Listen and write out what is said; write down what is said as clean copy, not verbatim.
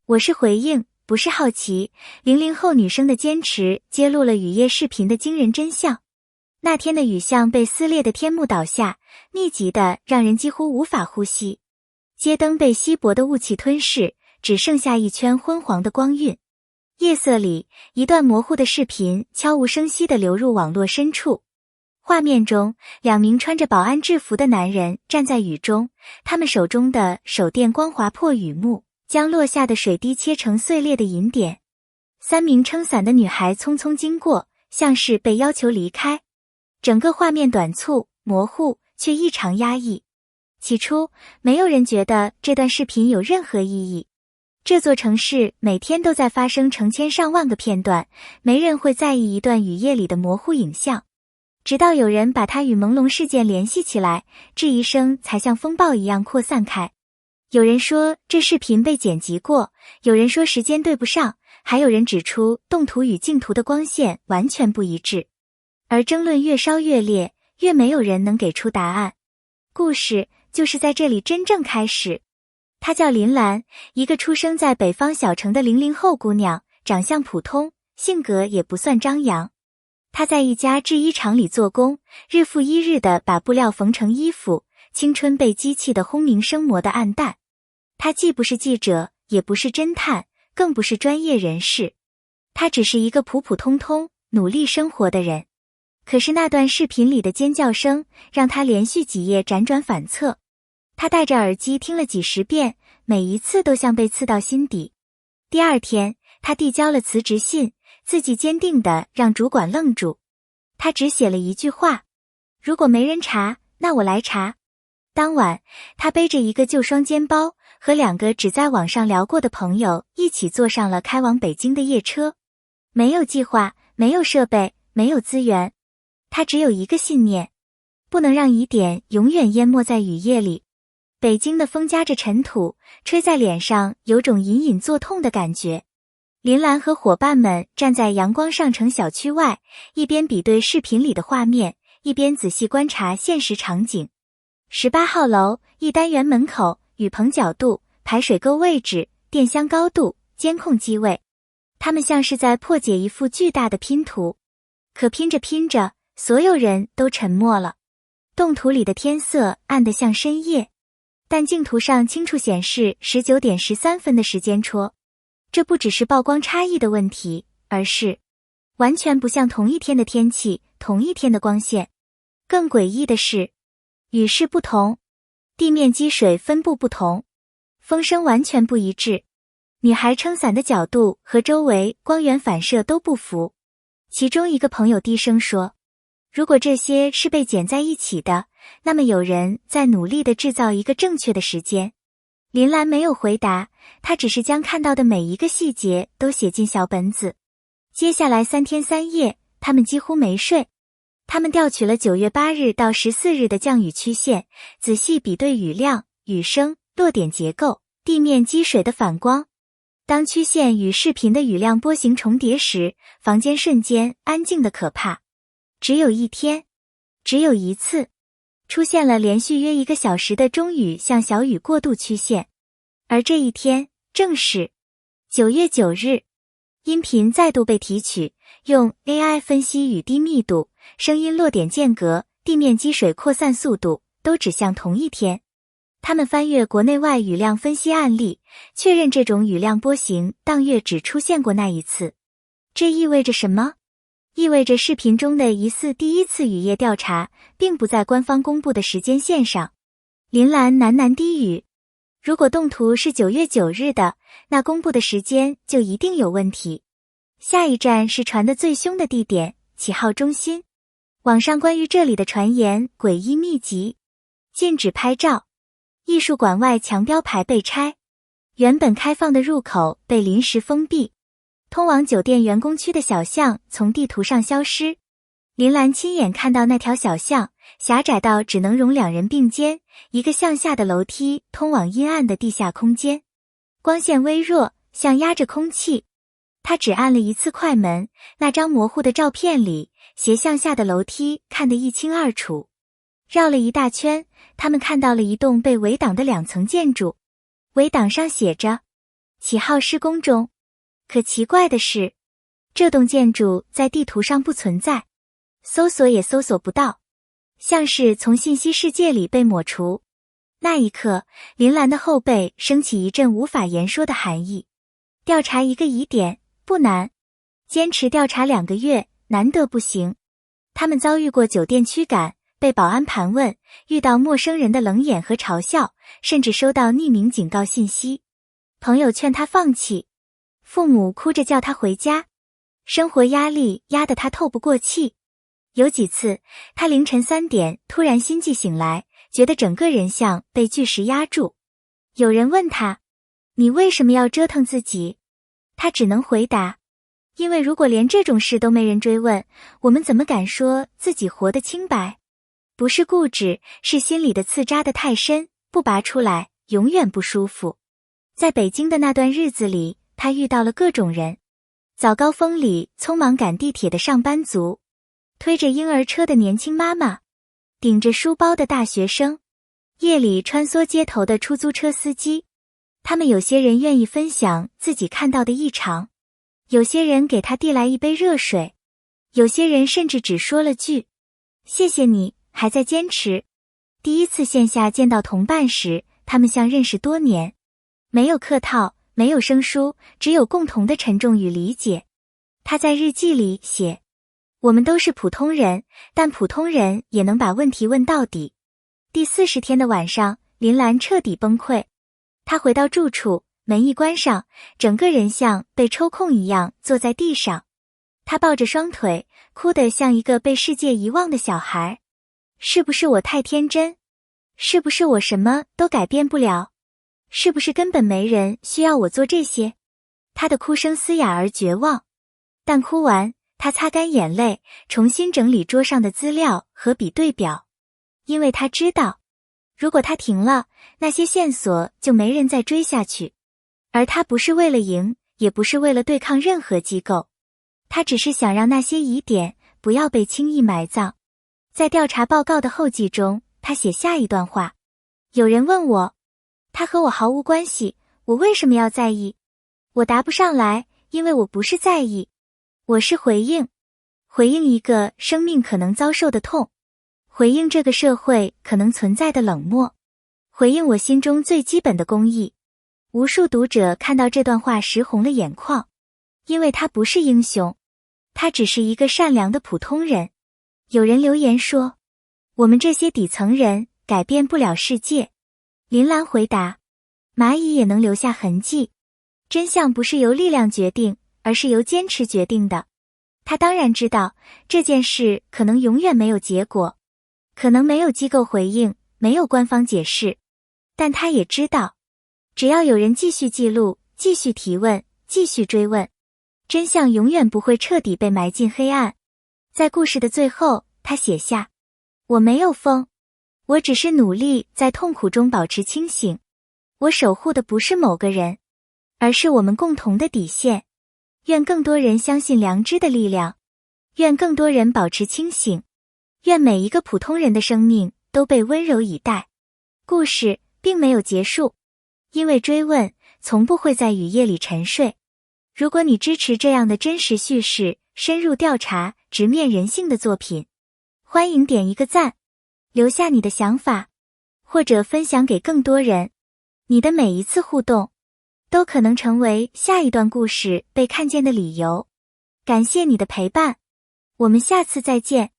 我是回应，不是好奇。00后女生的坚持揭露了雨夜视频的惊人真相。那天的雨像被撕裂的天幕倒下，密集的让人几乎无法呼吸。街灯被稀薄的雾气吞噬，只剩下一圈昏黄的光晕。夜色里，一段模糊的视频悄无声息地流入网络深处。画面中，2名穿着保安制服的男人站在雨中，他们手中的手电光划破雨幕，将落下的水滴切成碎裂的银点。3名撑伞的女孩匆匆经过，像是被要求离开。整个画面短促、模糊，却异常压抑。起初，没有人觉得这段视频有任何意义。这座城市每天都在发生成千上万个片段，没人会在意一段雨夜里的模糊影像。直到有人把它与朦胧事件联系起来，质疑声才像风暴一样扩散开。有人说这视频被剪辑过，有人说时间对不上，还有人指出动图与静图的光线完全不一致。而争论越烧越烈，越没有人能给出答案。故事就是在这里真正开始。她叫林兰，一个出生在北方小城的00后姑娘，长相普通，性格也不算张扬。她在一家制衣厂里做工，日复一日地把布料缝成衣服，青春被机器的轰鸣声磨得暗淡。她既不是记者，也不是侦探，更不是专业人士。她只是一个普普通通、努力生活的人。可是那段视频里的尖叫声，让她连续几夜辗转反侧。她戴着耳机听了几十遍，每一次都像被刺到心底。第二天，她递交了辞职信，自己坚定地让主管愣住。她只写了一句话：如果没人查，那我来查。当晚，她背着一个旧双肩包，和2个只在网上聊过的朋友一起坐上了开往北京的夜车。没有计划，没有设备，没有资源。她只有一个信念，不能让疑点永远淹没在雨夜里。北京的风夹着尘土，吹在脸上，有种隐隐作痛的感觉。林兰和伙伴们站在阳光上城小区外，一边比对视频里的画面，一边仔细观察现实场景。18号楼一单元门口，雨棚角度、排水沟位置、电箱高度、监控机位，他们像是在破解一幅巨大的拼图。可拼着拼着，所有人都沉默了。动图里的天色暗得像深夜，但镜图上清楚显示19点13分的时间戳。这不只是曝光差异的问题，而是完全不像同一天的天气，同一天的光线。更诡异的是，雨势不同，地面积水分布不同，风声完全不一致，女孩撑伞的角度和周围光源反射都不符。其中一个朋友低声说，如果这些是被剪在一起的，那么有人在努力地制造一个正确的时间。林兰没有回答，她只是将看到的每一个细节都写进小本子。接下来3天3夜，他们几乎没睡。他们调取了9月8日到14日的降雨曲线，仔细比对雨量、雨声、落点结构、地面积水的反光。当曲线与视频的雨量波形重叠时，房间瞬间安静得可怕。只有一天，只有一次，出现了连续约1个小时的中雨向小雨过渡曲线。而这一天正是9月9日。音频再度被提取，用 AI 分析雨滴密度、声音落点间隔、地面积水扩散速度，都指向同一天。他们翻阅国内外雨量分析案例，确认这种雨量波形当月只出现过那一次。这意味着什么？意味着视频中的疑似第一次雨夜调查，并不在官方公布的时间线上。林兰喃喃低语，如果动图是9月9日的，那公布的时间就一定有问题。下一站是传得最凶的地点，启号中心。网上关于这里的传言诡异密集，禁止拍照，艺术馆外墙标牌被拆，原本开放的入口被临时封闭，通往酒店员工区的小巷从地图上消失。林兰亲眼看到那条小巷狭窄到只能容2人并肩，一个向下的楼梯通往阴暗的地下空间，光线微弱，像压着空气。他只按了一次快门，那张模糊的照片里斜向下的楼梯看得一清二楚。绕了一大圈，他们看到了一栋被围挡的2层建筑，围挡上写着启号施工中。可奇怪的是，这栋建筑在地图上不存在，搜索也搜索不到，像是从信息世界里被抹除。那一刻，林兰的后背升起一阵无法言说的寒意。调查一个疑点不难，坚持调查2个月难得不行。他们遭遇过酒店驱赶，被保安盘问，遇到陌生人的冷眼和嘲笑，甚至收到匿名警告信息。朋友劝他放弃，父母哭着叫他回家，生活压力压得他透不过气。有几次，他凌晨3点突然心悸醒来，觉得整个人像被巨石压住。有人问他，你为什么要折腾自己？他只能回答，因为如果连这种事都没人追问，我们怎么敢说自己活得清白？不是固执，是心里的刺扎得太深，不拔出来，永远不舒服。在北京的那段日子里，他遇到了各种人。早高峰里匆忙赶地铁的上班族，推着婴儿车的年轻妈妈，顶着书包的大学生，夜里穿梭街头的出租车司机。他们有些人愿意分享自己看到的异常，有些人给他递来一杯热水，有些人甚至只说了句谢谢你还在坚持。第一次线下见到同伴时，他们像认识多年，没有客套，没有生疏，只有共同的沉重与理解。他在日记里写，我们都是普通人，但普通人也能把问题问到底。第40天的晚上，林兰彻底崩溃。她回到住处，门一关上，整个人像被抽空一样坐在地上。她抱着双腿，哭得像一个被世界遗忘的小孩。是不是我太天真？是不是我什么都改变不了？是不是根本没人需要我做这些？她的哭声嘶哑而绝望。但哭完，她擦干眼泪，重新整理桌上的资料和比对表。因为她知道，如果她停了，那些线索就没人再追下去。而她不是为了赢，也不是为了对抗任何机构，她只是想让那些疑点不要被轻易埋葬。在调查报告的后记中，她写下一段话。有人问我，他和我毫无关系，我为什么要在意？我答不上来，因为我不是在意，我是回应。回应一个生命可能遭受的痛，回应这个社会可能存在的冷漠，回应我心中最基本的公义。无数读者看到这段话时红了眼眶，因为他不是英雄，他只是一个善良的普通人。有人留言说，我们这些底层人改变不了世界。林兰回答，蚂蚁也能留下痕迹。真相不是由力量决定，而是由坚持决定的。他当然知道这件事可能永远没有结果，可能没有机构回应，没有官方解释，但他也知道，只要有人继续记录，继续提问，继续追问，真相永远不会彻底被埋进黑暗。在故事的最后，他写下，我没有疯，我只是努力在痛苦中保持清醒。我守护的不是某个人，而是我们共同的底线。愿更多人相信良知的力量，愿更多人保持清醒，愿每一个普通人的生命都被温柔以待。故事并没有结束，因为追问从不会在雨夜里沉睡。如果你支持这样的真实叙事，深入调查，直面人性的作品，欢迎点一个赞，留下你的想法，或者分享给更多人。你的每一次互动，都可能成为下一段故事被看见的理由。感谢你的陪伴，我们下次再见。